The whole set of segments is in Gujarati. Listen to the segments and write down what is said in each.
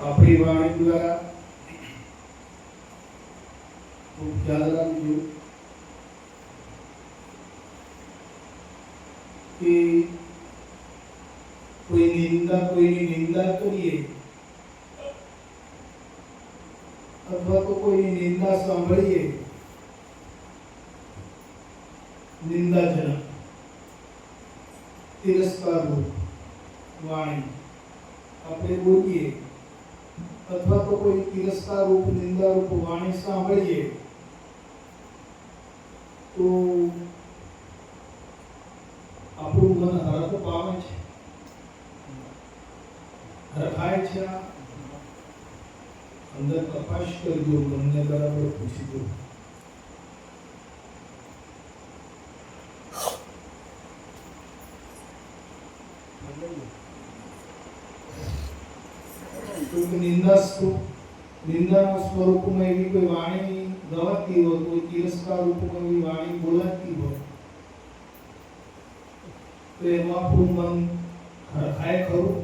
આપણી વાણી દ્વારા ખૂબ ખ્યાલ રાખજો કે કોઈની નિંદા કરીએ અથવા તો કોઈની નિંદા સાંભળીએ, નિંદાજનક તિરસ્કારરૂપ વાણી આપણે બોલીએ અથવા તો કોઈ તિરસ્કાર રૂપ નિંદા રૂપ વાણી સાંભળીએ તો આપણું મન હરખ પામે છે, હરખાય છે. અંદર તપાસ કરજો, મનને બરાબર પૂછી દો. નિંદાના સ્વરૂપમાં એવી કોઈ વાણી ગવાતી હોય, કોઈ તિરસ્કાર રૂપમાં એવી વાણી બોલાતી હોય તો એમાં આપણું મન હરખાય ખરું?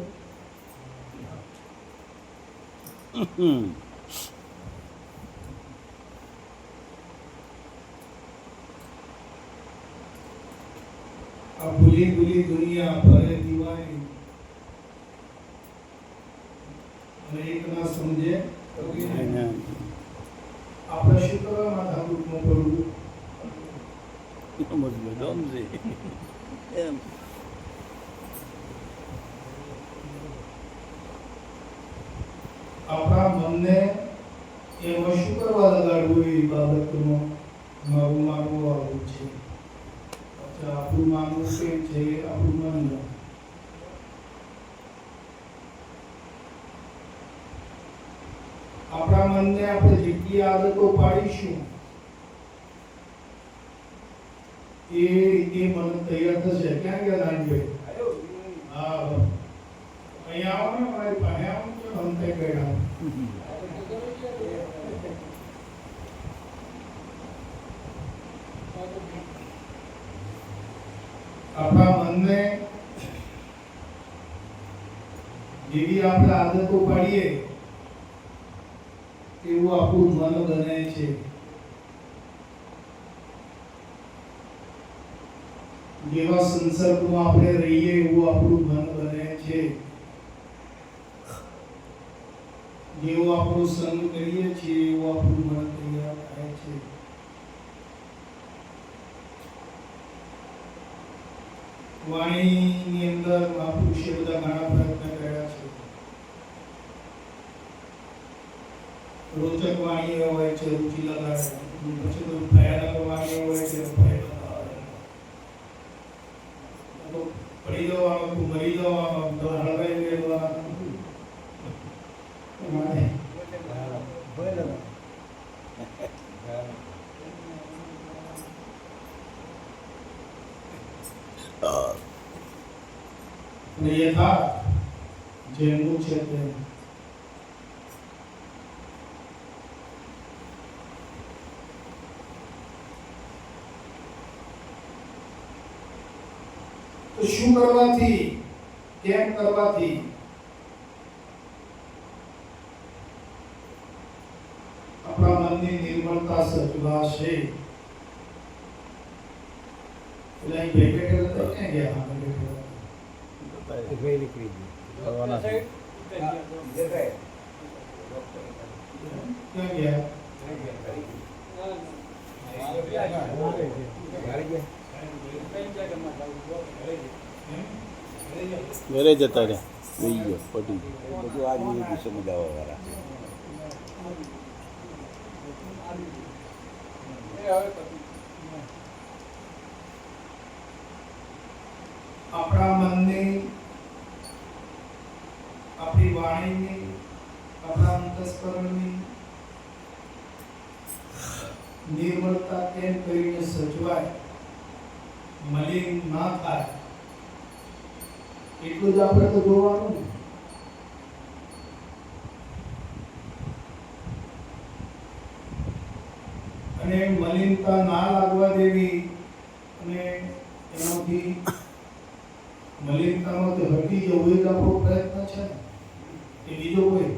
આ ભૂલી દુનિયા ભરે દીવાય અને એક ના સમજે આપણે શું કરવા માથાકૂટમાં પડવું? આપણા મનને એમાં શું કરવા લગાડવું? એ બાબતમાં મારું માનવું આવું છે. આપણું માનવું કેમ છે? આપણું મન આપણા મનને આપણે જેટલી આદતો પાડીશું એ રીતે મન તૈયાર થશે. ક્યાં ગયા નાનભાઈ? હા, અહીંયા આવો ને, મારી પાસે આવો તો અંતે ગયા. આપણા મનને જેવી આપણે આદતો પાડીએ એવું આપણું મન બને છે. જેવા સંસર્ગમાં આપણે રહીએ એવું આપણું મન બને છે. જેવો આપણો સંગ કરીએ છીએ એવું આપણું મન તૈયાર થાય છે. વાણીની અંદર મહાપુરુષે બધા ઘણા પ્રયત્ન કર્યા છે. રોચક વાણીઓ હોય છે, રુચિ લગાડે. પછી તો ભયાનક વાણીઓ હોય છે, ભય લગાડે. તો પડી જવાનો, મરી જવાનો, તો હળવાઈ ગયેલો યથાર્થ જેનું છે તે તો શું કરવાથી, કેમ કરવાથી આપણા મનની નિર્મળતા સચવાશે? એટલે અહીં ભેગા કરતા ક્યાં ગયા? ગઈ નીકળી ગઈ ક્યાં ગયા? ઘરે જતા રહ્યા, લઈ ગયો પટી બધું આ જ સમજાવવા વાળા. આપણા મનની, આપણી વાણીની, આપણા અંતસ્કરણની નિર્મળતા કેમ કરીને સચવાય, મલિન ના થાય, એટલું જ આપણે તો જોવાનું. અને મલિનતા ના લાગવા દેવી અને એનાથી મલિનતામાંથી હટી જવું એ જ આપણો પ્રયત્ન છે ને, એ બીજો કોઈ.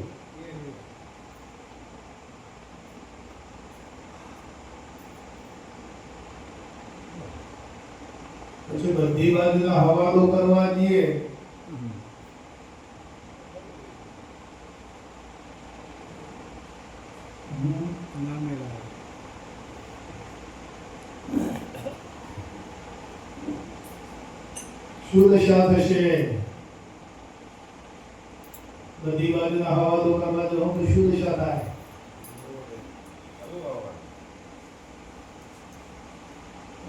પછી બધી બાજુના હવાલો કરવા જઈએ શું દશા થશે? બધી બાજુના હવાલો કરવા જાઓ તો શું દશા થાય?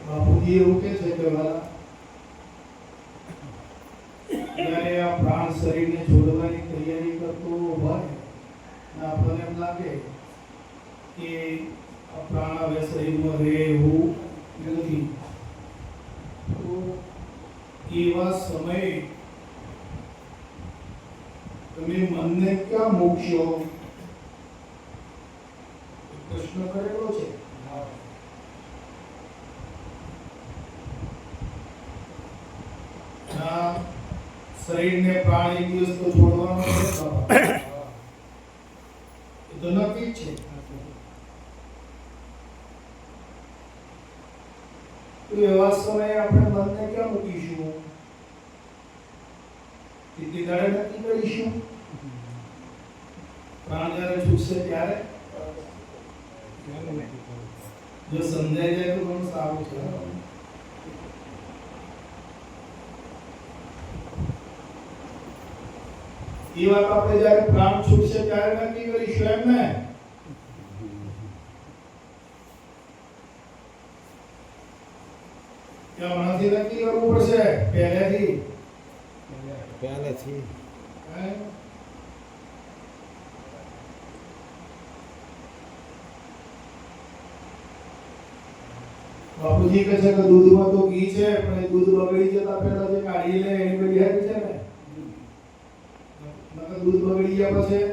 બાપુજી એવું કે છે કે જ્યારે આ પ્રાણ શરીરને છોડવાની તૈયારી કરતો હોય ને આપણને એમ લાગે કે આ પ્રાણ હવે શરીરમાં રહે એવું નથી, તો એવા સમયે તમે મનને ક્યાં મૂકશો? પ્રશ્ન કરેલો છે. શરીરને પ્રાણ એક દિવસ તો છોડવાનો છે, એ તો નક્કી જ છે. તો એવા સમયે આપણે મનને ક્યાં મૂકીશું? કેટલી દાડે નક્કી કરીશું? પ્રાણ જ્યારે છૂટશે ત્યારે જો સમજાઈ જાય તો ઘણું સારું છે. એ વાત આપણે જ્યારે પ્રાણ છૂટશે ત્યારે નક્કી કરીશું એમ ને? કે હમણાંથી નક્કી કરવું પડશે? પહેલેથી બાપુજી કહે છે કે દૂધમાં તો ઘી છે, પણ એ દૂધ બગડી જતા પહેલા જે કાઢી લે એની બધી હારી છે ને. નકર દૂધ બગડી ગયા પછી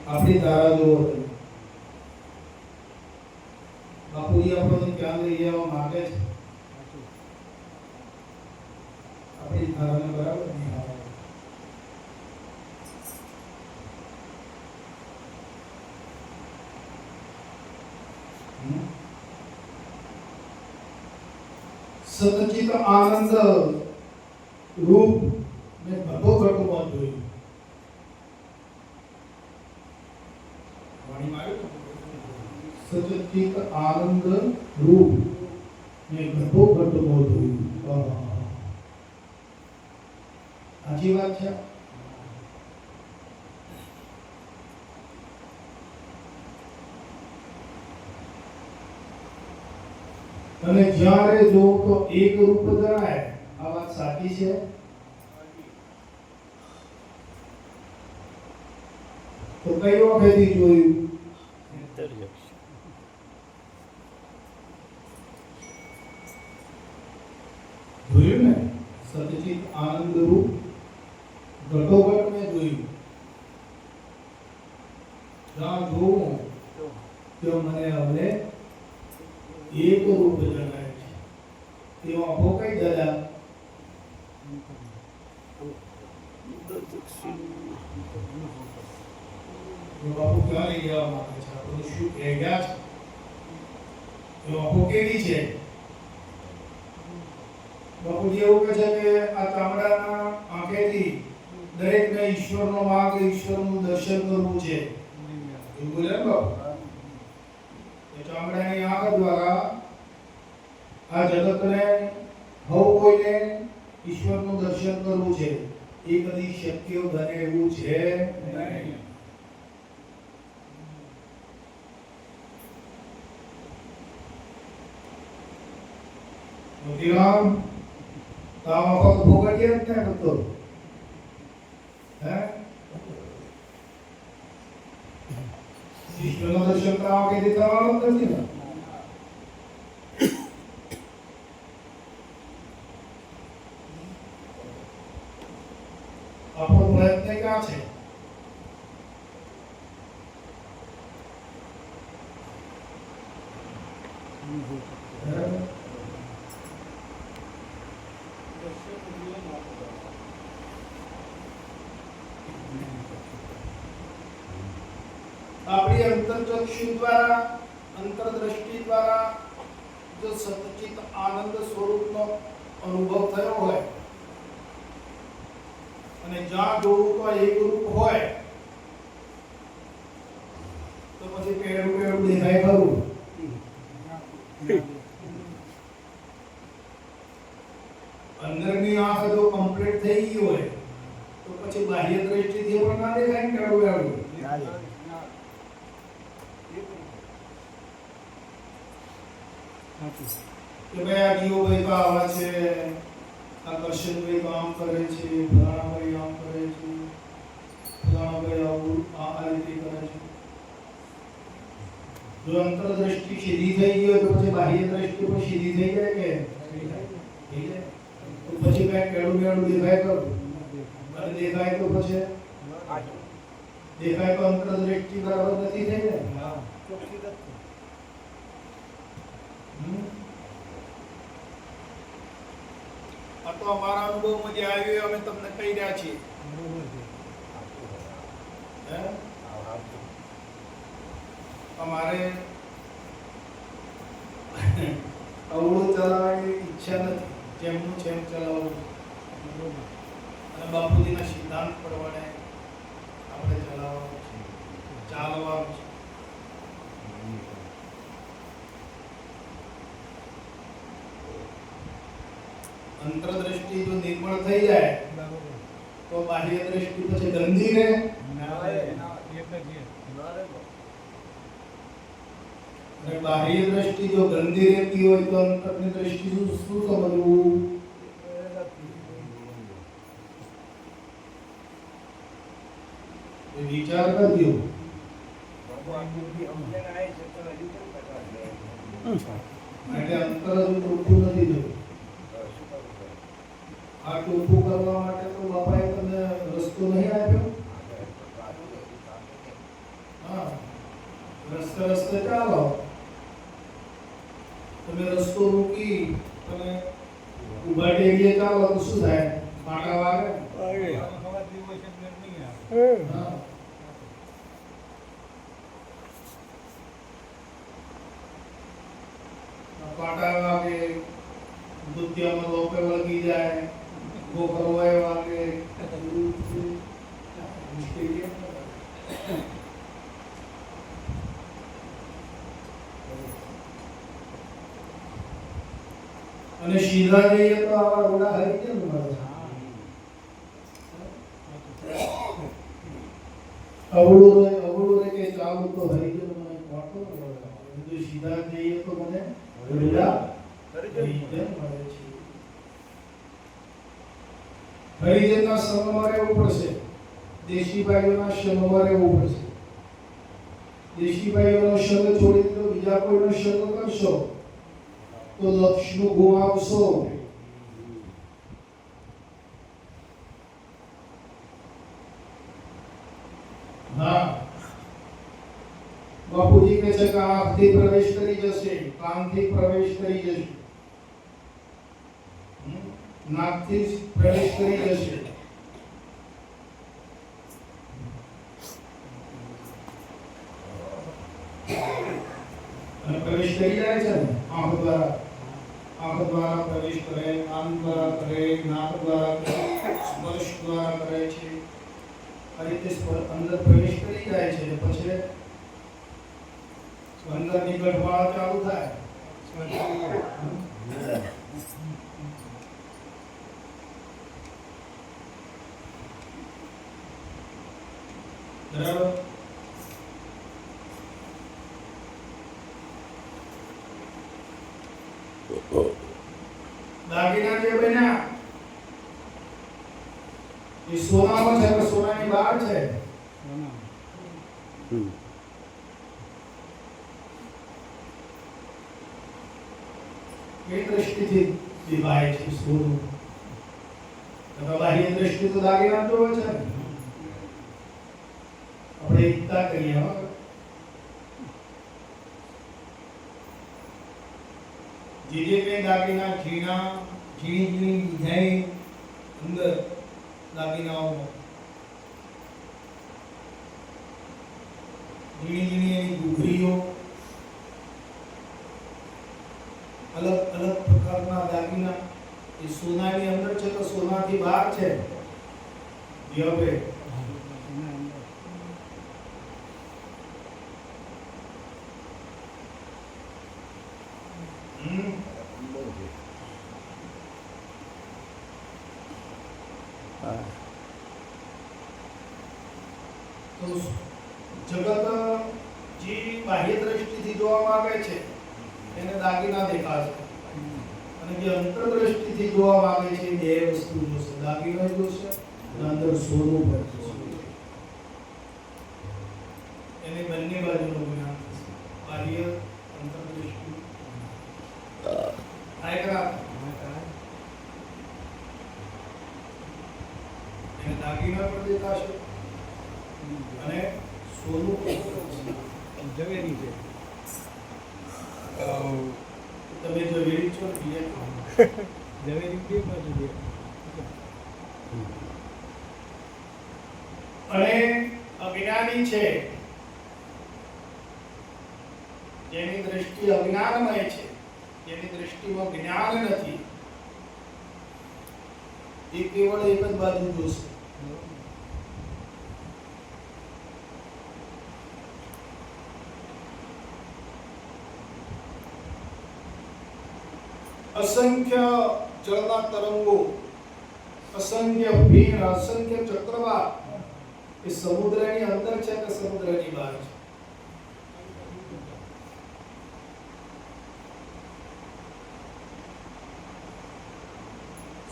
આપણી ધારા જો બાપુજી આપણને ક્યાં લઈ જવા માંગે છે આપણી ધારણા બરાબર નહીં આવે. સતચિત આનંદ રૂપ ને ઘટોઘટમાં જોયું. વાણીમાં આવ્યું ને? સતચિત આનંદ રૂપ ને ઘટોઘટમાં જોયું. સાચી વાત છે. અને જ્યારે જો તો એક રૂપ જણાય. આ વાત સાચી છે. તો કઈ વખતથી જોયું? જોયું ને? સતચિત આનંદ રૂપ ઘટોઘટ મેં જોયું. જ્યાં જોઉં ત્યાં મને હવે એક રૂપ જણાય છે. તેમાં આંખો કઈ દાદા? બાપુ ક્યાં લઈ જવા માંગે છે? આપણે શું કહે ગયા છે? એ આંખો કેવી છે? બાપુજી એવું કહે છે કે આ ચામડાના આંખેથી દરેકને ઈશ્વરનો માર્ગ, ઈશ્વરનું દર્શન કરવું છે. એવું બોલે ને બાપુ? ચામડાની આંખ દ્વારા આ જગતને હવ કોઈને ઈશ્વરનું દર્શન કરવું છે. એ કદી શક્ય બને એવું છે નહીં. મોતીરામ તાવ વખત ભોગવ્યા જ ને તો હે ઈશ્વરનું દર્શન કરવા કે થવાનું નથી ને. આપણો પ્રયત્ન ક્યાં છે? આપણી અંતરચક્ષુ દ્વારા, અંતરદ્રષ્ટિ દ્વારા જો સતચિત આનંદ સ્વરૂપનો અનુભવ થયો હોય અને જ્યાં જોવું તો એક રૂપ હોય તો પછી પેડું પેડું દેખાય ખરું. અંદરની આંખ જો કમ્પ્લીટ થઈ ગઈ હોય તો પછી બાહ્ય દ્રષ્ટિથી પણ ના દેખાય ને પેડું પેડું. કે ભાઈ આ જીવો ભાઈ તો આવા છે, આ કર્ષણભાઈ તો આમ કરે છે, ફલાણાભાઈ આમ કરે છે, ફલાણાભાઈ આવું આ રીતે કરે છે. જો અંતરદ્રષ્ટિ સીધી થઈ ગઈ હોય તો પછી બાહ્ય દ્રષ્ટિ પણ સીધી થઈ જાય કે થઈ જાય. તો પછી કઈ કેળું કેળું દેખાય કરું અને દેખાય તો પછી દેખાય તો અંતરદ્રષ્ટિ બરાબર નથી થઈ ને. આ તો અમારા અનુભવમાં જે આવ્યું અમે તમને કહી રહ્યા છીએ. અમારે અવળું ચલાવવાની ઈચ્છા નથી. જેમનું છે એમ ચલાવવું અને બાપુજીના સિદ્ધાંત પ્રમાણે આપણે ચલાવવાનું છે, ચાલવાનું છે. અંતરદ્રષ્ટિ જો નિર્મળ થઈ જાય તો બાહ્ય દ્રષ્ટિ પછી ગંદી રહે. અને બાહ્ય દ્રષ્ટિ જો ગંદી રહેતી હોય તો અંતરની દ્રષ્ટિ શું સમજવું? વિચાર કરજો. માટે અંતર હજુ ચોખ્ખું નથી થયું. આ ચોખ્ખું કરવા માટે તો બાપાએ તમને રસ્તો નહીં આપ્યો. હા, રસ્તે રસ્તે ચાલો તમે રસ્તો રોકી અને ઉભા ટેડીએ ચાલો તો શું થાય? પાટા વાગે. હા. પાટા વાગે, દુધિયામાં લોપે વળગી જાય, ગોખરવાય વાગે, મુશ્કેલી. અને સીધા જઈએ તો આવા રોડા હરી કેમ મળે છે? અવળું રે કે ચાલુ તો હરી કેમ મને કોટો મળે? જો સીધા જઈએ તો મને રોડા હરી કેમ મળે છે? હરિજનના સંગમાં રહેવું પડશે, દેશી ભાઈઓના સંગમાં રહેવું પડશે. દેશી ભાઈઓનો સંગ છોડી દીધો, બીજા કોઈનો સંગ કરશો તો લક્ષ્યનું ગુમાવશો. હા, બાપુજી કહે છે કે આંખથી પ્રવેશ કરી જશે, કાનથી પ્રવેશ કરી જશે, નાકથી પ્રવેશ કરી જશે. અને પ્રવેશ કરી જાય છે ને આંખ દ્વારા પ્રવેશ કરે, કાન દ્વારા કરે, નાક દ્વારા કરે, સ્પર્શ દ્વારા કરે છે. આ રીતે અંદર પ્રવેશ કરી જાય છે અને પછી અંદરની ગઠવાળા ચાલુ થાય. બરાબર. દાગીના જે બન્યા એ સોનામાં છે કે સોનાની બહાર છે? એ દ્રષ્ટિથી દિવાય છે સોનું. બાહ્ય દ્રષ્ટિ તો દાગીના જોવે છે ને. આપણે એકતા કરીએ. જે કઈ દાગીના ઝીણી ડિઝાઇન અંદર દાગીનાઓ ઝીણી એની ઘૂઘરીઓ અલગ અલગ પ્રકારના દાગીના એ સોનાની અંદર છે તો સોનાથી બહાર છે. હવે તો જગત જે બાહ્ય દ્રષ્ટિથી જોવામાં આવે છે એને દાગીના દેખાશે, અને જે અંતર દ્રષ્ટિથી જોવામાં આવે છે બે વસ્તુ જોશે, દાગીનો જોશે અને અંદર સોનું પણ જોશે. એને બંને બાજુનું જ્ઞાન થશે, બાહ્ય અંતર દ્રષ્ટિ. એને દાગીના પણ દેખાશે અને સોનું ઝવેરી છે. તમે ઝવેરી છો ઝવેરી બે બાજુ દે. અને અજ્ઞાની છે જેની દ્રષ્ટિ અજ્ઞાનમય છે, જેની દ્રષ્ટિમાં જ્ઞાન નથી, એ કેવળ એક જ બાજુ જોશે. અસંખ્ય જળના તરંગો, અસંખ્ય ભીણ, અસંખ્ય ચક્રવાત એ સમુદ્રની અંદર છે કે સમુદ્રની બહાર છે?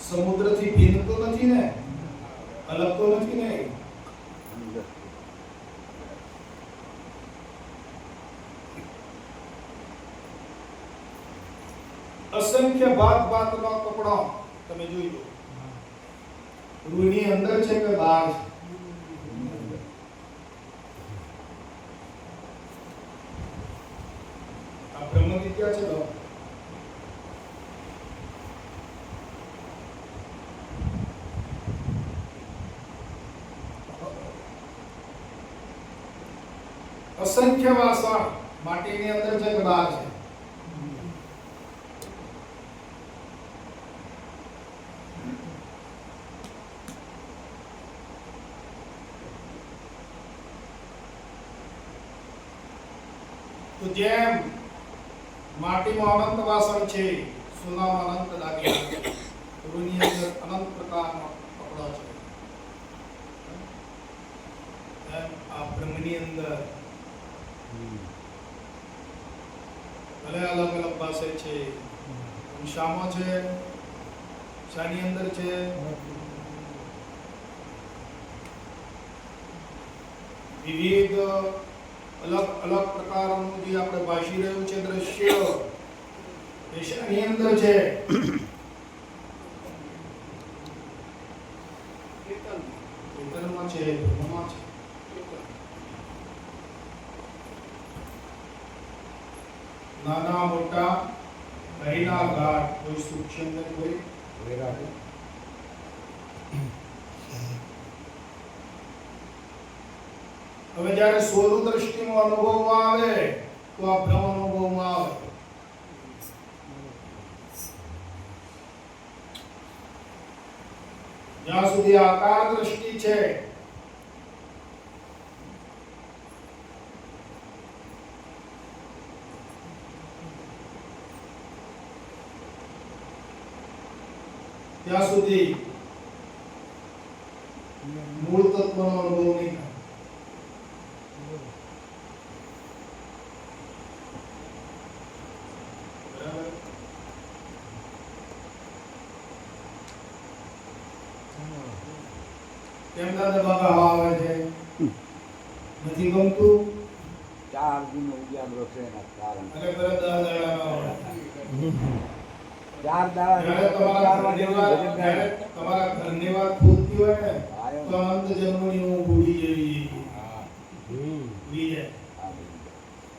સમુદ્રથી ભિન્ન તો નથી ને, અલગ તો નથી ને. અસંખ્ય ભાતના કપડા તમે જોઈ લો, રૂની અંદર છે કે બહાર છે? આ બ્રહ્મ વિદ્યા છે. અસંખ્ય વાસણ માટીની અંદર જે કડા છે. તો જેમ માટીમાં અનંત વાસણ છે, સોનામાં અનંત દાગીના છે, રૂની અંદર અનંત પ્રકારના કપડા છે, એમ આ બ્રહ્મની અંદર ભલે અલગ અલગ પાસે છે, શામાં છે, શાની અંદર છે, વિવિધ અલગ અલગ પ્રકારનું જે આપણે ભાષી રહ્યું છે દ્રશ્ય એ શાની અંદર છે, ચેતનમાં છે, બ્રહ્મમાં છે. નાના મોટા કહીના ઘાટ કોઈ સૂક્ષ્મ ને કોઈ વિરાટ. હવે જ્યારે સોલું દ્રષ્ટિનો અનુભવમાં આવે તો આ બ્રહ્મ અનુભવમાં આવે. જ્યાં સુધી આકાર દ્રષ્ટિ છે ત્યાં સુધી મૂળ તત્વનો અનુભવ નહીં થાય. બરાબર? કેમ દાદા બાબા આવે છે? નથી ગમતું? 4 દિનો ઉજાગરો છે એના કારણ. અને તરત દાદાનો આવે. 4 દાડા જ્યારે તમારા ઘરની વાત ખોલતી હોય ને તો અનંત જન્મની ઊંઘ ઉડી જેવી ઉડી જાય.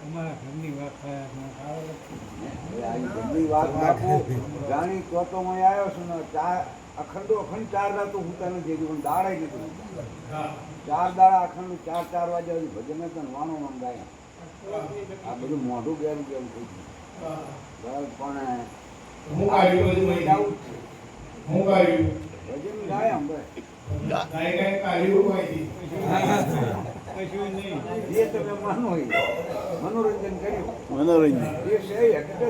અમારા ઘરની વાત ઘરની વાત બાપુ જાણી તો હું આવ્યો છું ને અખંડ 4 દાડા તો હું તને જે પણ દાડા નથી. હા 4 દાડા અખંડ 4 વાગ્યા સુધી ભજન હતા વાનો મંગાયા. આ બધું મોઢું ગેરું ગેરું થઈ ગયું. હા. બરાબર પણ હું કાઢ્યું બધું મહી જાવું જ છે. હું કાઢ્યું ભજન ગાય અમે ગાય ગાય કાઢ્યું માહિતી. કશું નહીં. જે તમે માનો એ મનોરંજન કર્યું મનોરંજન. એ છે હકીકત.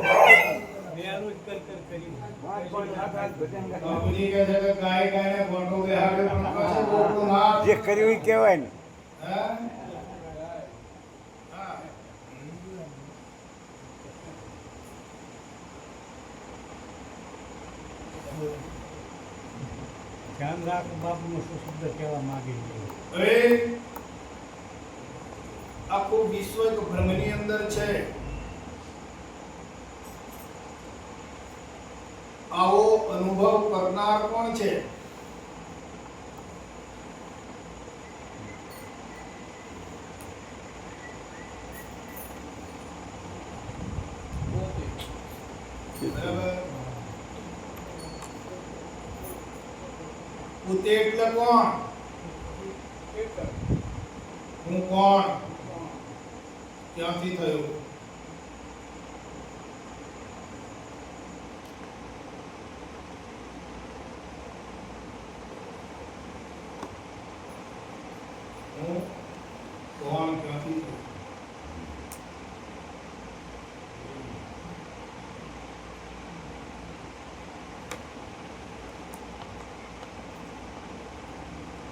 મેરું જ કર કર્યું. 5-5 ભજન ગાય. બાપુજી કહે છે કે ગાય ગાયને ગોંડો બેહાડે પણ પાછું ગોંડો ના. જે કર્યું એ કહેવાય ને. હા? હા. ધ્યાન રાખ બાપુનો શું શબ્દ કહેવા માંગે છે. હવે આખું વિશ્વ એક ભ્રમની અંદર છે. આવો અનુભવ કરનાર કોણ છે? બરાબર. પોતે એટલે કોણ? હું કોણ? ક્યાંથી થયો? હું કોણ? ક્યાંથી થયો?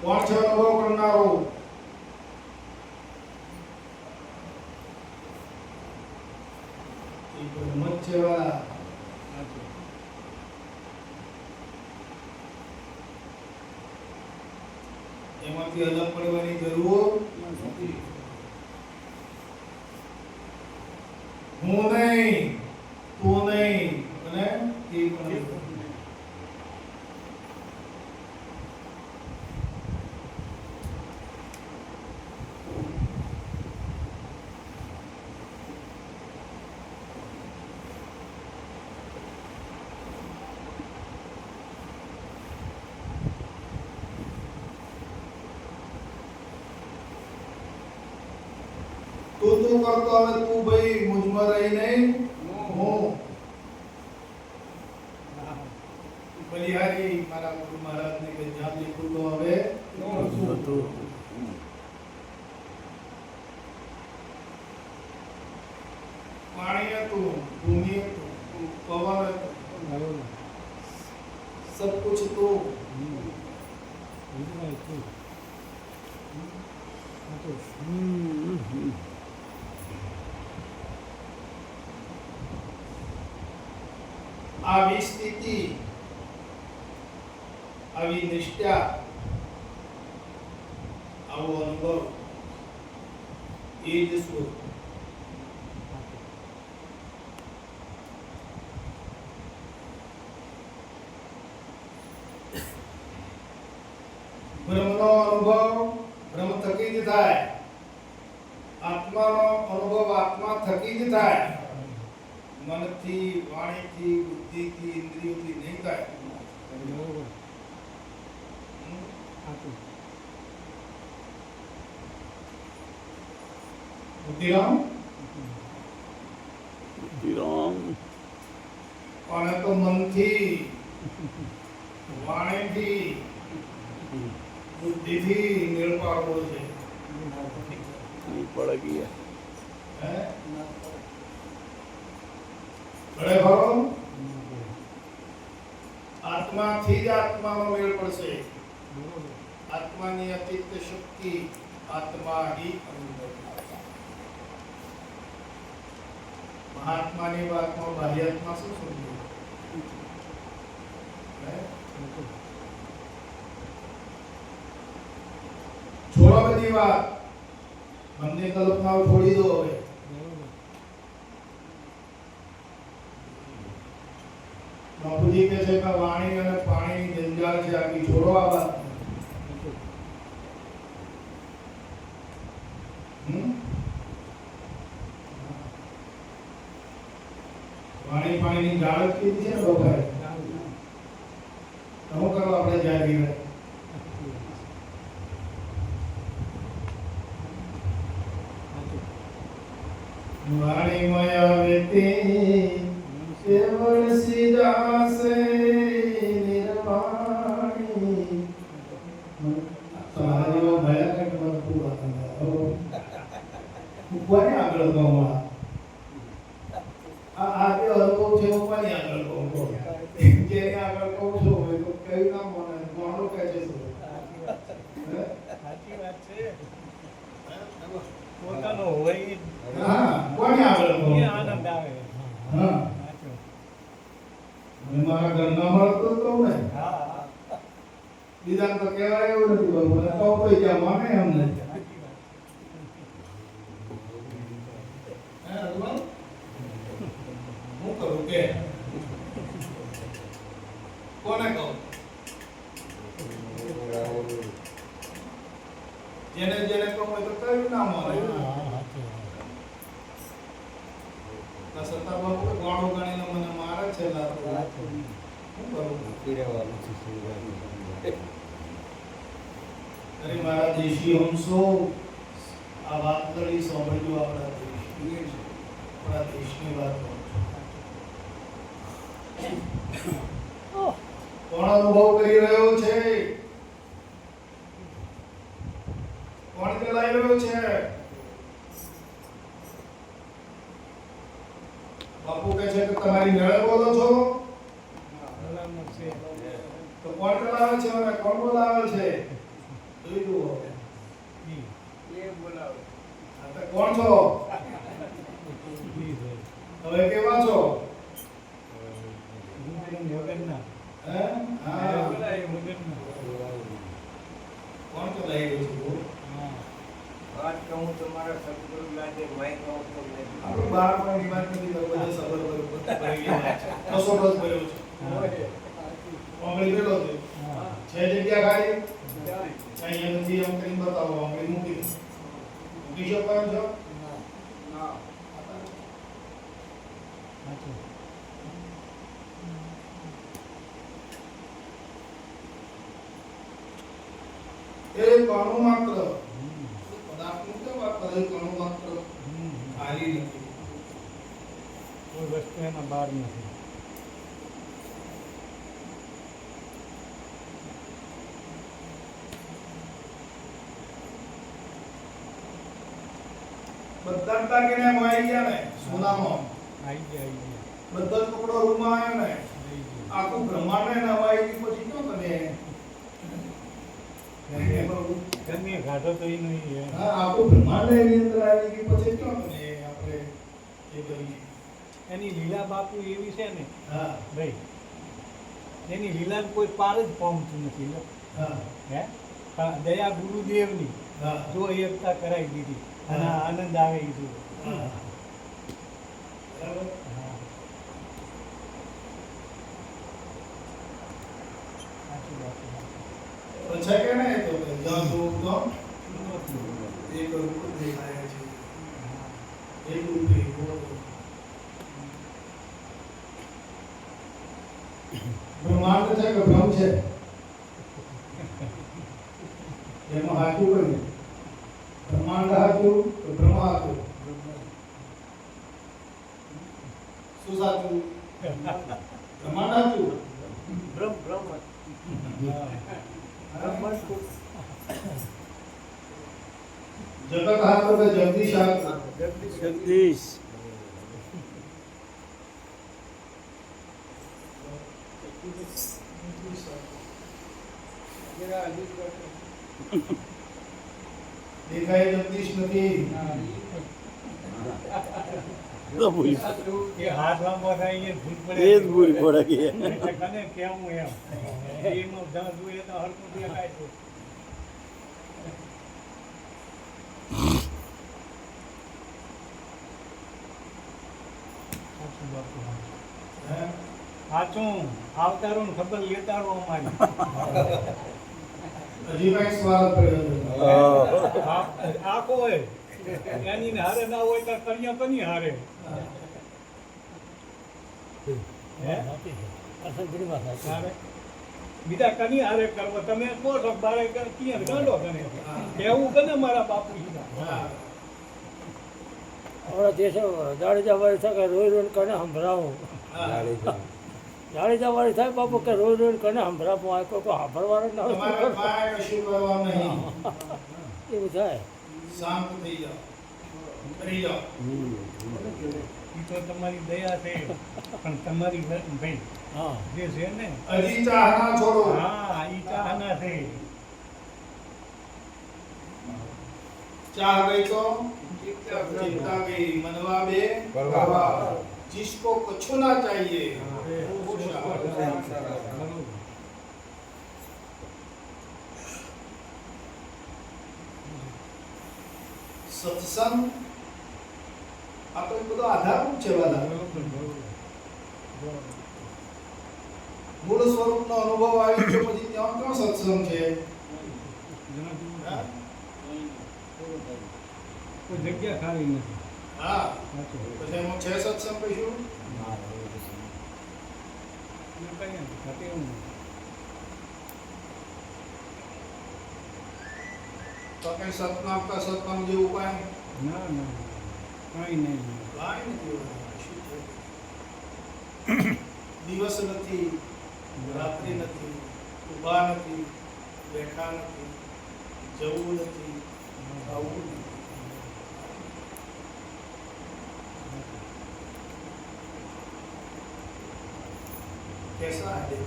કોણ છે અનુભવ કરનારો? એ બ્રહ્મ જ છે વાળા. એમાંથી અલગ પડવાની જરૂર નથી. હું નહીં, તું નહીં અને એ પણ નહીં. તું કરતો હવે તું ભાઈ મુજમાં રહી નહીં હું બલિહારી મારા ગુરુ મહારાજને કે જ્યાં લીધું તો હવે હતું. પાણી હતું ભૂમિ હતું પવન હતું सब कुछ तो આવી સ્થિતિ આવી નિષ્ઠા આવો અનુભવ એ જ સ્વરૂપ બ્રહ્મનો અનુભવ બ્રહ્મ થકી જ થાય આત્માનો અનુભવ આત્મા થકી જ થાય મનથી વાણીથી બુદ્ધિથી ઇન્દ્રિયોથી નહીં થાય બુદ્ધિરામ વિરામ અને તો મનથી વાણીથી બુદ્ધિથી મેળ પાડવો છે નહીં પડ ગયા. હે ઘરે ભરો આત્માથી જ આત્માનો મેળ પડશે આત્માની અતીત શક્તિ આત્મા ही અનુભવ મહાત્માની વાતમાં બાહ્યાત્મા શું સમજ્યું હે? છોડો બધી વાત મનની કલ્પનાઓ છોડી દો હવે બાપુજી કહે છે કે વાણી અને પાણીની જંજાળ છે આખી છોડો આ વાત વાણી પાણીની જાળ જ કીધી છે ને બધાએ શું કરવા આપણે જાગી રહ્યા વાણીમય વ્યક્તિ કેવળ સિજાસે નિર્વાણી તમારે એવો ભયા કંઈક મને પૂરા કોને આગળ કહું આ જે અનુભવ છે હું કોને આગળ કહું જેને આગળ કહું છું હોય તો કઈ ના મને કોણો કહે છે શું સાચી વાત છે પોતાનો હોય હા કોને આગળ કહું એ આનંદ આવે હા સાચું. અને મારા ઘરના મળતો તો ને હા બીજા તો કહેવાય એવું નથી બાબુ મને કહું તો જ્યાં માને એમ નથી સાચી વાત. હે અનુભવ હું કરું કે કોને કહું જેને જેને કહું હોય તો કયું ના માને ના સત્તા બાપુ ગોળો ગણીને મને મારે છે લાતો હું કરું અરે મારા દેશી હંસો આ વાત કરી સાંભળજો આપણા દેશની વાત કરું છું. કોણ અનુભવ કરી રહ્યો છે કોણ ચલાવી રહ્યો છે બાપુ કહે છે કે તમારી મેળે બોલો છો ભલામણ છે. તો કોણ ચલાવે છે અને કોણ બોલાવે છે જોઈ જુઓ ઈ. આ તો કોણ છો ઈ છે. હવે કેવા છો ગુંદરી વગરના. હે હા ગુંદરી વગરના. કોણ ચલાવી રહ્યો છે હા. વાત કહું તમારા સદગુરુ લાગે માઇક આપણું બહાર પણ વાત નથી કરતો બધે સબર ભરી ગયા છે કસો બસ ભર્યો છે ઓગળી ગયેલો છે હા. છે જગ્યા ખાલી અહીંયા નથી એમ કરીને બતાવો ઓગળી મૂકી દો મૂકી શકો એમ છો સાચું. એ કણું માત્ર પદાર્થનું કેમ વાત કરે કણું માત્ર હમ. કોઈ વસ્તુ એના બહાર નથી. બધા જ દાગીના એમાં આવી ગયા ને સોનામાં. આવી ગયા. બધા જ ટુકડો રૂમમાં આવ્યો ને આવી ગયા. આખું બ્રહ્માંડ ને નવાઈ ગયું પછી ક્યાં તમે ગમે ગાઢો તો એ નહીં. હા આખું બ્રહ્માંડ એની અંદર આવી ગયું પછી ક્યાં તમે આપણે એ કરીએ. એની લીલા બાપુ એવી છે ને હા ભાઈ, એની લીલાને કોઈ પાર જ પહોંચતું નથી. હા હે દયા ગુરુદેવની હા જો એકતા કરાવી દીધી અને આ આનંદ આવે એ જો. હા. બરાબર. હા. સાચી વાત છે. પછી કે ને તો જ્યાં તો એક રૂપ દેખાય છે એક રૂપ બ્રહ્માંડ છે કે બ્રહ્મ છે એમાં હાચું કયું બ્રહ્માંડ હાચું કે બ્રહ્મ હાચું શું સાચું બ્રહ્માંડ હાચું જગત હાથ તો જગદીશ હાથ જગદીશ દેખાય જગદીશ નથી તો ભૂલ એ હાથ લાંબો થાય એ ભૂલ પડે. એ જ ભૂલ પડે કે એટલે કને કેવું એમ એમાં જ્યાં જોઈએ તો હરખું દેખાય છે. સાચું બાપુ. હે સાચું આવતારો ને ખબર લેતારો અમારી. હજી કઈ સવાલ કર્યો આખો હોય એની ને હારે ના હોય તો કન્યા કની હારે. હે? હારે? બીજા કની હારે કરવો તમે કહો છો બારે ક્યાં ગાંડો કરે એવું કને મારા બાપુ હા હમણાં દેશો જાડેજા વાળી થાય કે રોઈ રોઈને કને સંભળાવું. હા જાડેજા વાળી થાય બાપુ કે રોઈ રોઈને કને સંભળાવું. આ કોઈ સાંભળવાનું ના હોય તમારે કાંઈ કશું કરવાનું નહીં એવું થાય. શાંત થઈ જાઓ કરી જાઓ એ તો તમારી દયા છે પણ તમારી ભાઈ હા જે છે ને હજી ચાહ ના છોડો હા ઈ ચાહના છે. चाह गई तो चिंता गई मनवा बे परवा जिसको कुछ ना चाहिए वो शाह। સત્સંગ આ તો બધો આધારરૂપ છે વાલા મૂળ સ્વરૂપનો અનુભવ આવી ગયો પછી ત્યાં ક્યાં સત્સંગ છે હા? કોઈ જગ્યા ખાલી નથી. હા સાચું. પછી એમાં છે સત્સંગ કશું એમાં કઈ નથી ખાતે એવું નથી. તો કઈ સતનામ કા સત્સંગ જેવું કાંઈ ના ના કઈ નહીં. કાંઈ નથી હોતું. શું છે? દિવસ નથી રાત્રિ નથી ઊભા નથી બેઠા નથી જવું નથી આવું નથી कैसा है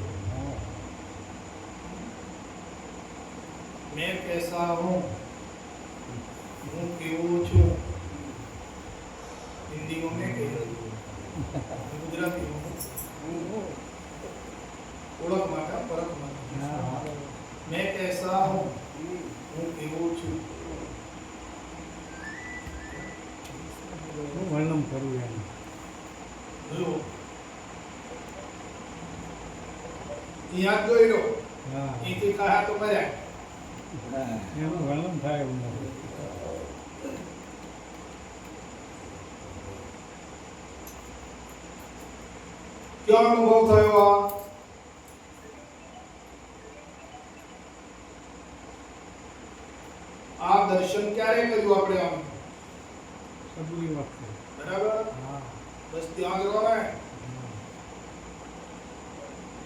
मैं कैसा हूँ હું કેવું છું હિન્દીમાં મેં કહ્યું ગુજરાતીમાં ઓળખ માટે પરખ માટે મેં कैसा हूँ હું કેવું છું શું વર્ણન કરવું એમ. જો ત્યાં જોઈ લો હા અહીંથી કહ્યા તો કર્યા એનું વર્ણન થાય એવું નથી. ક્યાં અનુભવ થયો આ દર્શન ક્યારે કર્યું આપણે આમ સબરી વખતે. બરાબર હા બસ ત્યાં ત્યાં જ રહો ને.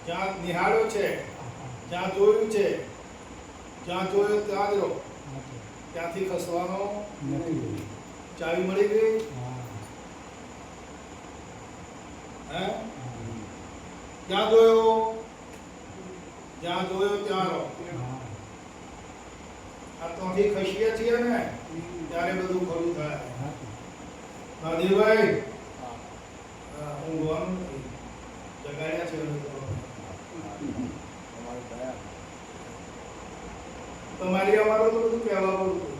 જ્યાં નિહાળ્યો છે, જ્યાં જોયું છે, જ્યાં જોયું ત્યાં જ રહો. ત્યાંથી ખસવાનો નથી. ચાવી મળી ગઈ. હા. હે? ક્યાં જોયો? જ્યાં જોયો ત્યાં રહો. હા. આ ત્યાંથી ખસીએ છીએ ને ત્યારે બધું ખરું થાય. હા. મહાદેવભાઈ, ઊંઘવાનું નથી. જગાડ્યા છે હવે તો. તમારી અમારું તો બધું કહેવા પડતું.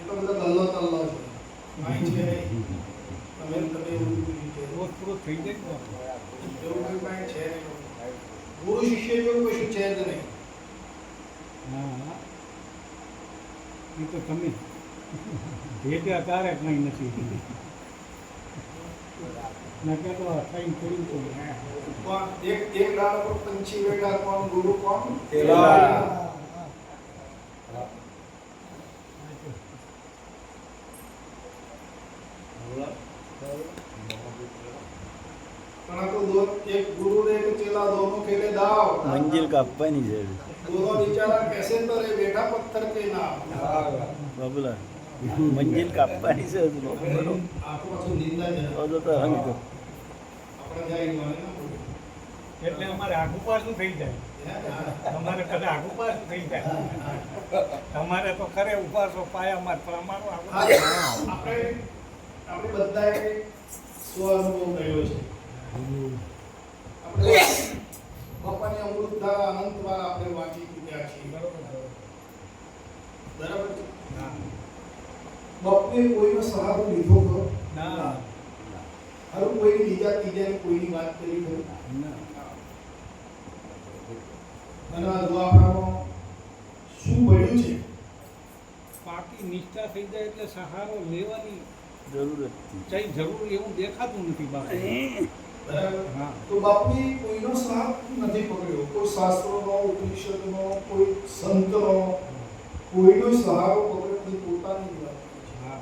એ તો બધા ગલ્લો તલ્લો છે. કાંઈ છે નહીં. તમે એવું બધું છે. રોજ પૂરો થઈ જાય ને. એવું કંઈ કાંઈ છે નહીં. ગુરુ શિષ્ય જેવું કશું છે જ નહીં. હા. એ તો તમે ભેટ્યા તારે કંઈ નથી. નકે તો થઈને કર્યું તો કોણ? એક ડાળ પર પંછી બેઠા. કોણ ગુરુ? કોણ? તેલા. પણ આ તો એક ગુરુ ને એક ચેલા दोनों खेले दाव. મંજિલ કાપવાની છે दोनों बेचारा कैसे तरे बैठा पत्थर पे नाव. બાબુલા મંજિલ કાપવાની છે હજુ લોકો બરોબર. આ તો પાછું નિંદાજનક. તો હંગ તો આપણે જાય મને ના બોલો. એટલે અમારે આગુ પાછું થઈ જાય. તમારે કદાચ આગુ પાછું થઈ જાય. તમારે તો ખરે ઉપાસો પાયામાં જ, પણ અમારું આગુ આપણે બધાએ સ્વ અનુભવ કર્યો છે. આપણે બાપાની અમૃતધારા અનંતવાર આપણે વાંચી ચૂક્યા છીએ. બરાબર છે? બાપુએ કોઈનો સહારો લીધો ખરો? ના. હવે કોઈની બીજા ત્રીજાની કોઈની વાત કરી ખરી? ના. અને આ દ્વાપરમાં શું બન્યું છે? પાકી નિષ્ઠા થઈ જાય એટલે સહારો લેવાની જરૂરત કઈ જરૂર એવું દેખાતું નથી બાપુ. બરાબર. હા. તો બાપુએ કોઈનો સાથ નથી પકડ્યો. કોઈ શાસ્ત્રોનો, ઉપનિષદનો, કોઈ સંતનો, કોઈનો સહારો પકડ્યો નથી. પોતાની જ વાત કરી છે. હા.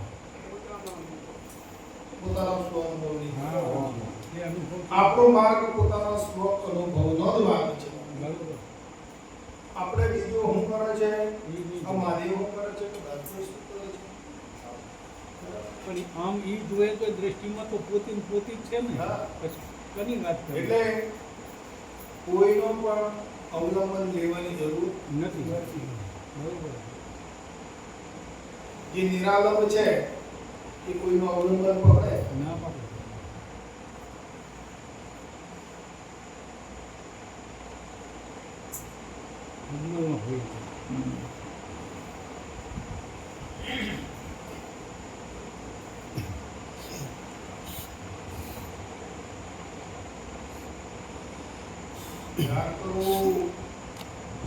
પોતાના સ્વ અનુભવની. હા. એ અનુભવ આપણો માર્ગ પોતાના સ્વ અનુભવનો જ માર્ગ છે. બરોબર. આપણે બીજો શું કરે છે? એ નહીં. આ મહાદેવ શું કરે છે? રાજ્ય શું કરે છે? પણ આમ ઈ જોઈએ તો દ્રષ્ટિમાં તો પોતી જ છે ને. હા. પછી કની વાત કરી એટલે કોઈનો પણ અવલંબન લેવાની જરૂર નથી. બરોબર. જે નિરાલંબ છે એ કોઈનો અવલંબન પકડે. ના પાડે. અમલમાં હોય છે. ધ્યાન કરો,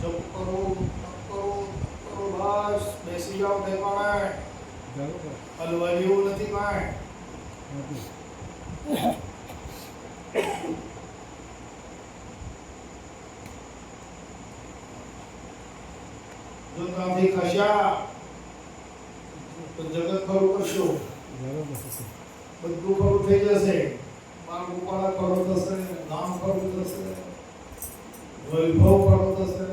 જપ કરો, તપ કરો, બસ બેસી જાઓ ઠેકાણે. બરોબર. હલવા જેવું નથી કાંઈ. નથી. જો ત્યાંથી ખસ્યા તો જગત ખરું કરશો. બરોબર છે. બધું ખરું થઈ જશે. બાળ ગોપાળા ખરો થશે, નામ ખરું થશે, વૈભવ ખરો થશે,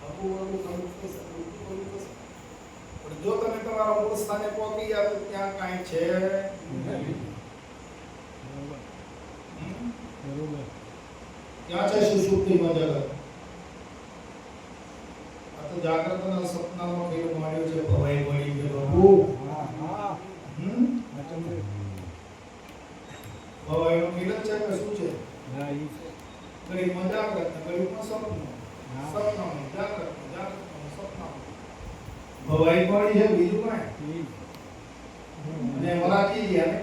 અપૂર્વનું ખરું થશે, બધું ખરું થશે. પણ જો તમે તમારા મૂળ સ્થાને પહોંચી ગયા તો ત્યાં કાંઈ છે નહીં. બરોબર. હમ? બરોબર. ક્યાં છે સુષુપ્તિમાં જગત? આ તો જાગ્રતના સપનામાં ફેર માર્યો છે. ભવાઈ પડી છે પ્રભુ. હા. હા. હમ? આ તમને ભવાઈનો ખેલ જ છે કે શું છે? હા ઈ છે. ઘડીમાં જાગ્રત ને ઘડીમાં સપનું. હા. સપનામાં જાગ્રત ને જાગ્રતમાં સપનામાં. ભવાઈ પડી છે બીજું કાંઈ. ઈ. અને મરાઠી ગયા ને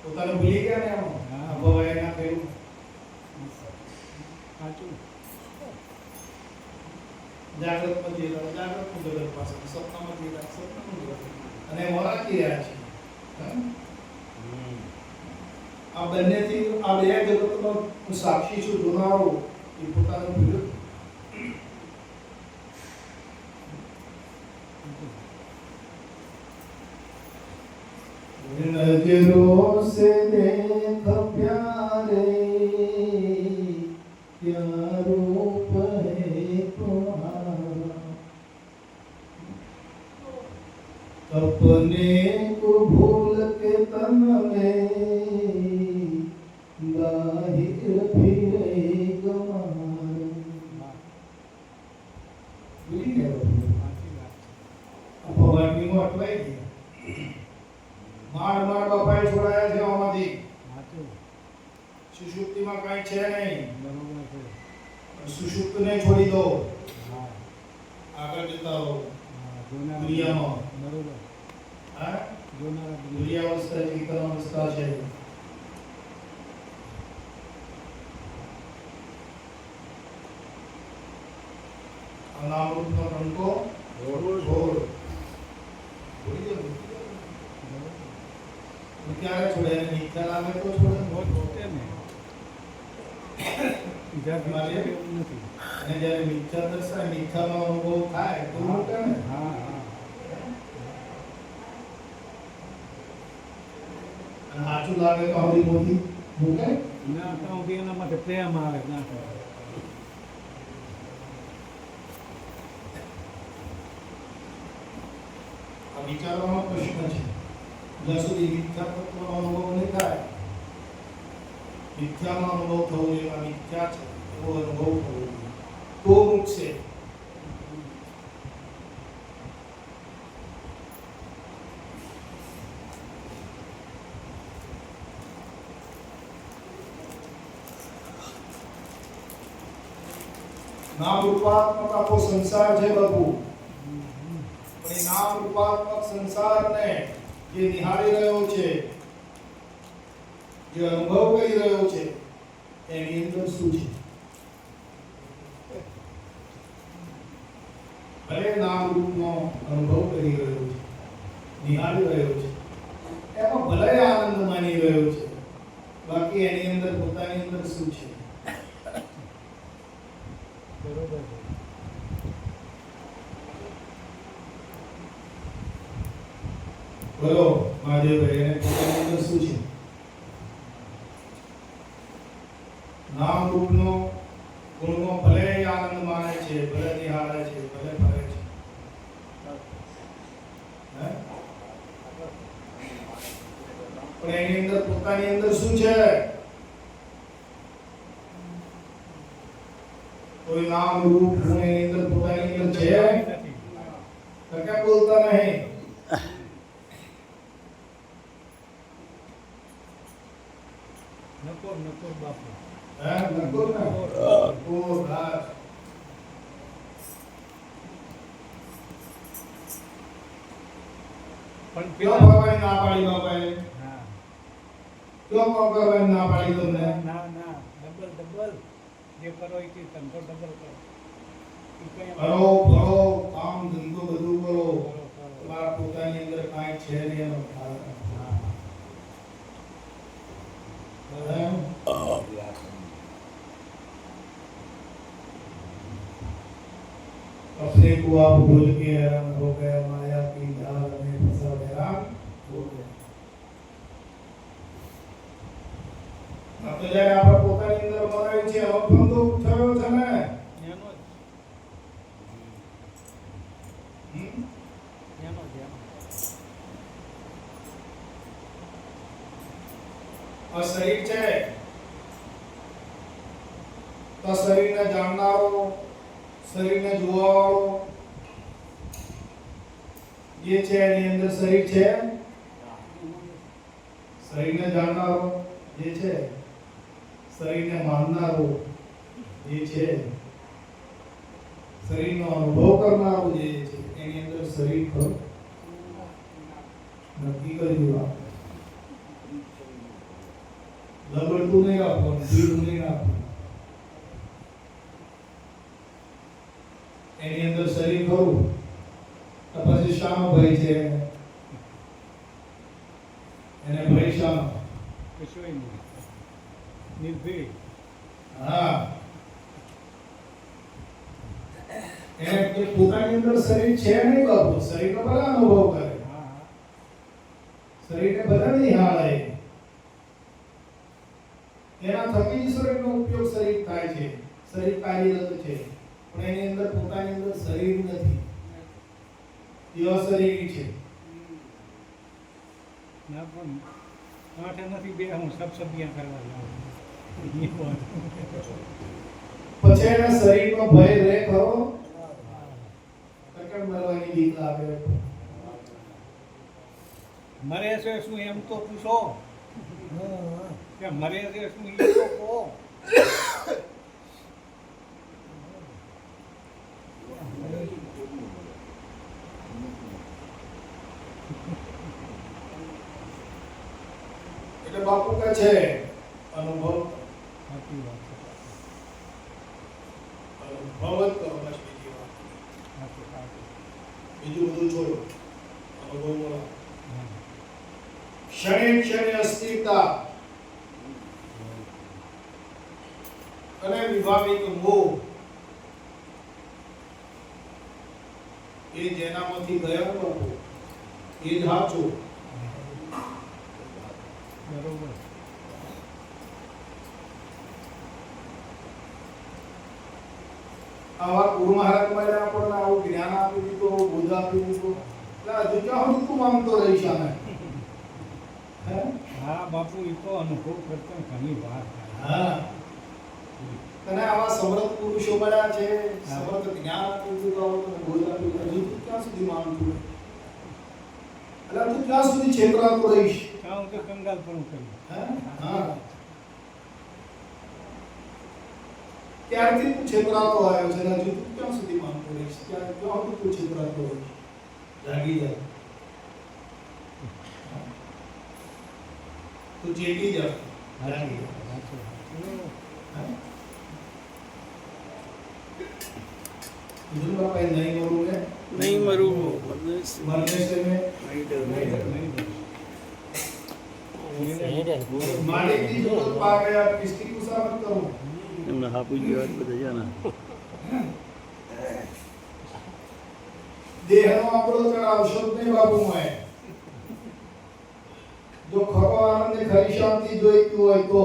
પોતાને ભૂલી ગયા ને એમાં. હા. આ ભવાઈ ના ખેલ. સાચું. જાગ્રતમાં જીરા જાગ્રતનું જગત પાસે, સપનામાં જીરા સપનાનું જગત. અને મરાઠી રહ્યા છે. હમ? આ બંનેથી આ બે જગતનો હું સાક્ષી છું, જોનારો એ પોતાનું વિરુદ્ધ. नजरों से देख प्यारे क्या रूप है तुम्हारा, अपने को भूल के तन में बाहिर फिरे गमार। ભૂલી ગયો અપવાદીમાં અટવાઈ ગયા. માડ બાપાએ છોડાયા છે આમાંથી. સુષુપ્તિમાં કાંઈ છે નહીં. સુષુપ્તને છોડી દો, આગળ જતા રહો દુનિયામાં. હા, દુનિયાવસ્થા ચેતનાવસ્થા છે. અનામૃતનો ટંકો છોડ. છોડી દો. ક્યારે છોડે? એને મિથ્યા લાગે તો છોડે. અને જ્યારે મિથ્યા દર્શાય, મિથ્યાનો અનુભવ થાય તો મૂકે ને. અને સાચું લાગે તો આવડી મોટી મૂકે. એના માટે પ્રેમ આવે ના આ વિચારવાનો પ્રશ્ન છે. જ્યાં સુધી મિથ્યા તત્વનો અનુભવ નહીં થાય, મિથ્યાનો અનુભવ થવો જોઈએ, આ મિથ્યા છે એવો અનુભવ થવો જોઈએ તો મૂકશે. નામ રૂપાત્મક આખો સંસાર છે બાપુ. પણ એ નામ રૂપાત્મક સંસારને જે નિહાળી રહ્યો છે, જે અનુભવ કરી રહ્યો છે, એની અંદર શું છે? ભલે નામ રૂપનો અનુભવ કરી રહ્યો છે, નિહાળી રહ્યો છે, એમાં ભલે આનંદ માની રહ્યો છે, બાકી એની અંદર પોતાની અંદર શું છે? બરોબર છે. બોલો મહાદેવભાઈ, એને પોતાની અંદર શું છે? નામ રૂપનો ગુણનો ભલે આનંદ માને છે, ભલે નિહાળે છે, ભલે ફરે છે, હે? પણ એની અંદર પોતાની અંદર શું છે? કોઈ નામ રૂપ ગુણ એની અંદર પોતાની અંદર છે? તો કેમ બોલતા નહીં? નકોર બાપુ. હે, નકોર ને? નકોર, હા. પણ ક્યાં પેલા ભગવાન ના પાડી બાપાએ? હા. ક્યાં ભગવાન ના પાડી તમને? ના ડબલ જે કરો એ ધંધો ડબલ કરો. કરો કરો, કામ ધંધો બધું કરો. તમારા પોતાની અંદર કાંઈ છે નહીં એનો ખ્યાલ રાખો. अपने को आप भूल के हैरान हो गए, माया की जाल में फंसा हैरान हो गए. આ તો જ્યારે આપણે પોતાની અંદર મરાય છે, અપંતો થયો છે ને. એનો જ આ શરીર છે તો શરીરને જાણનારો, શરીરને જોવાવાળો જે છે એની અંદર શરીર છે. શરીરને જાણનારો જે છે, શરીરને માનનારો જે છે, શરીરનો અનુભવ કરનારો જે છે, એની અંદર શરીર ખરું નક્કી કર્યું. આપણે લબડતું નહીં આપવાનું, ભીડું નહીં આપવાનું. એની અંદર શરીર ખરું તો પછી શાનો ભય છે? એને ભય શાનો? કશું નહીં. નિર્ભય. હા, એને પોતાની અંદર શરીર છે નહીં બાપુ. શરીરનો ભલે અનુભવ કરે, હા શરીરને બધાને નિહાળે એના થકી જ શરીરનો ઉપયોગ શરીર થાય છે, શરીર કાર્યરત છે, પણ એની અંદર પોતાની અંદર શરીર નથી, એ અશરીરી છે. ના પણ માથે નથી બે હું સબસબિયા કરવા જાઉં પછી એના શરીરનો ભય રહે ખરો? કકડ મરવાની બીક લાગે. મરે છે શું એમ તો પૂછો કે મરે છે શું એ તો કહો. એટલે બાપુ કહે છે અનુભવ સાચી વાત છે. અનુભવ જ કરો, બસ બીજી વાત. સાચું સાચું. બીજું બધું છોડો, અનુભવ કરો. ક્ષણે ક્ષણે અસ્થિરતા અને વિભાવિક મોહ એ જેનામાંથી ગયો બાપુ એ જ સાચું. બરોબર. આવા ગુરુ મહારાજ મળે આપણને આવું જ્ઞાન આપી દીધું, બુદ્ધ આપી દીધું, એટલે હજુ ક્યાં સુધી તું માનતો રહીશ આને? હે? હા બાપુ એ તો અનુભવ કરતા ઘણી વાર થાય. હા, તને આવા સમર્થ પુરુષો મળ્યા છે, સમર્થ જ્ઞાન આપી દીધું, આવું તને બુદ્ધ આપી દીધું, હજુ તું ક્યાં સુધી માનતું? એટલે તું ક્યાં સુધી છેતરાતો રહીશ? કાં હું તો કંગાલ પણ કર્યું. હે? હા, ત્યારથી તું છેતરાતો આવ્યો છે, હજુ તું ક્યાં સુધી માનતો રહીશ? ક્યાં સુધી તું છેતરાતો રહીશ? જાગી જા, તું ચેતી જા, જાગી જા. બીજું બાપા એ નહીં મરું ને નહીં મરું મરને से में मालिक की जरूरत पा गया, किसकी खुशामद करूं? એમને હાપી ગયો બધા જાના દેહનો આપણો ચડાવશો જ નહીં બાપુ મોય. જો ખરો આનંદ ને ખરી શાંતિ જોઈતું હોય તો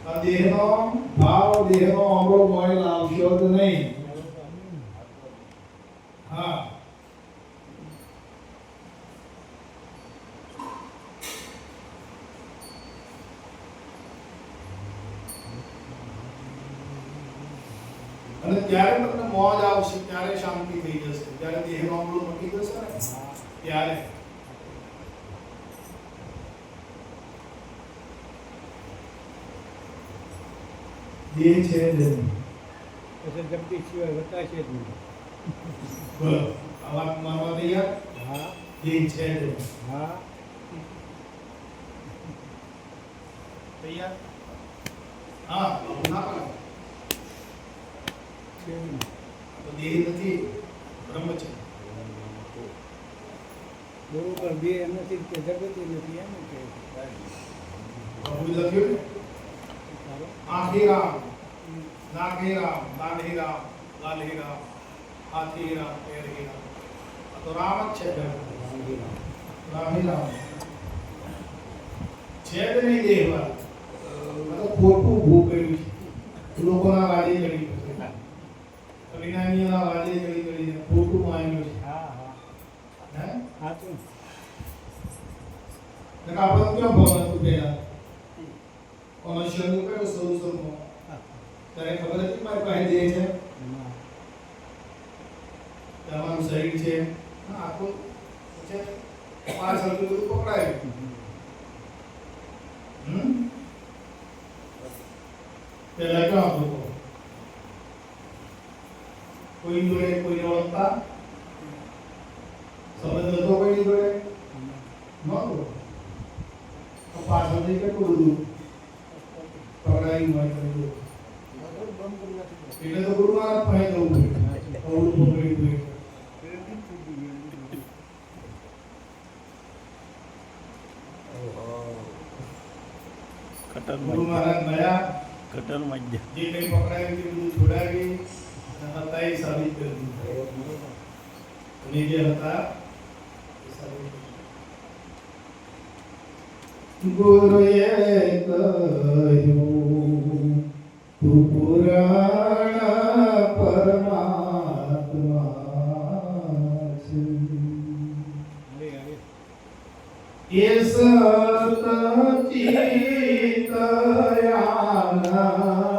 આ દેહનો ભાવ, દેહનો આપણો મોય લાવશો જ નહીં. હા, અને ત્યારે તમને મોજ આવશે, ત્યારે શાંતિ થઈ જશે, ત્યારે દેહનો અમલો મટી જશે ને ત્યારે. દેહ છે જ નહીં. પછી જગદીશ સિવાય વતાશે જ નહીં. બોલો, આ વાત માનવા તૈયાર? હા દેહ છે જ નહીં. હા. તૈયાર? હા, ના પાડો. છે જ નહીં. તો દેહ નથી, બ્રહ્મ છે. બરોબર. બે એમ નથી કે જગતી નથી એમ કે પ્રભુ લખ્યું ને, આખી રામ, નાખી રામ, દાઢી રામ, લાલી રામ, હાથી રામ, પેરી રામ. આ તો રામ જ છે. રામી રામ છે જ નહીં દેહવાળા. આ તો ખોટું ઊભું કર્યું છે. લોકોના વાદે ચડી ગયું, અજ્ઞાનીઓના વાદે ચડી કરીને ખોટું માન્યું છે. હા હા હે? સાચું. નકા આપણે ક્યાં ભાવ નતું પહેલા? કોમર્શિયલનું કયું શરૂ ત્યારે ખબર હતી મારી પાસે દેહ છે, તમારું શરીર છે, આખું છે, પાછળ બધું પકડાયું. પહેલા ક્યાં હતું? કોઈ જોડે કોઈને ઓળખતા સંબંધ હતો કોઈની જોડે? નહોતો. પાછળથી કેટલું બધું પકડાયું હોય કર્યું. એટલે તો ગુરુ મહારાજ પાસે જવું પડ્યું. અવળું પકડી ગયું. ગુરુ મહારાજ ગયા, કટરમાં જ જે કંઈ પકડાયું તે બધું છોડાવી, હતા એ સાબિત કરી દીધું. અને જે હતા એ સાબિત કરી દીધું. ગુરુએ કહ્યું તું પુરાણ પરમાત્મા છે. એ સત ચિત આનંદ